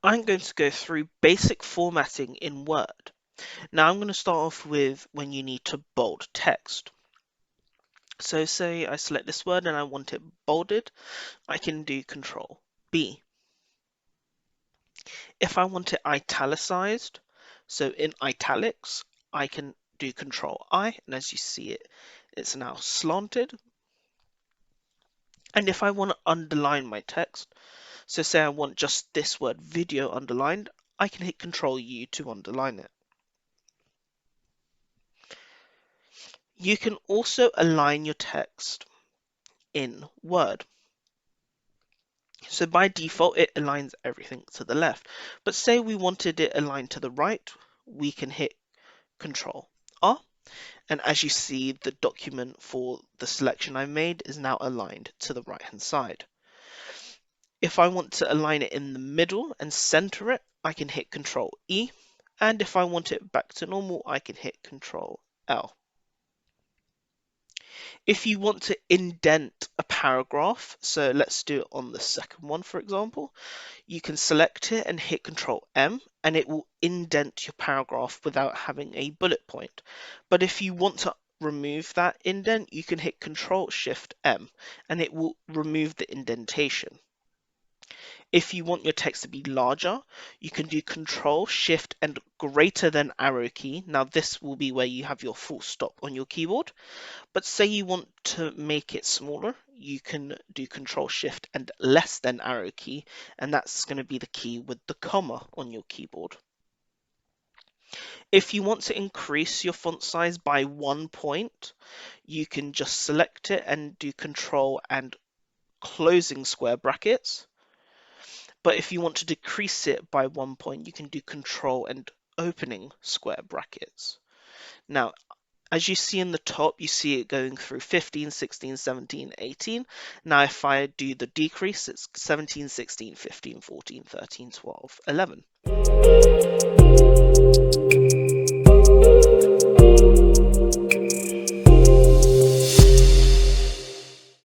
I'm going to go through basic formatting in Word. Now I'm going to start off with when you need to bold text. So say I select this word and I want it bolded, I can do Ctrl B. If I want it italicized, so in italics, I can do Ctrl I, and as you see it, it's now slanted. And if I want to underline my text, so say I want just this word video underlined, I can hit Ctrl U to underline it. You can also align your text in Word. So by default, it aligns everything to the left. But say we wanted it aligned to the right, we can hit Ctrl R. And as you see, the document for the selection I made is now aligned to the right hand side. If I want to align it in the middle and center it, I can hit Ctrl E. And if I want it back to normal, I can hit Ctrl L. If you want to indent a paragraph, so let's do it on the second one, for example, you can select it and hit Ctrl M, and it will indent your paragraph without having a bullet point. But if you want to remove that indent, you can hit Ctrl Shift M, and it will remove the indentation. If you want your text to be larger, you can do Ctrl, Shift, and greater than arrow key. Now this will be where you have your full stop on your keyboard. But say you want to make it smaller, you can do Ctrl, Shift, and less than arrow key, and that's going to be the key with the comma on your keyboard. If you want to increase your font size by 1 point, you can just select it and do Ctrl and closing square brackets. But if you want to decrease it by 1 point, you can do Ctrl and opening square brackets. Now, as you see in the top, you see it going through 15, 16, 17, 18. Now, if I do the decrease, it's 17, 16, 15, 14, 13, 12, 11.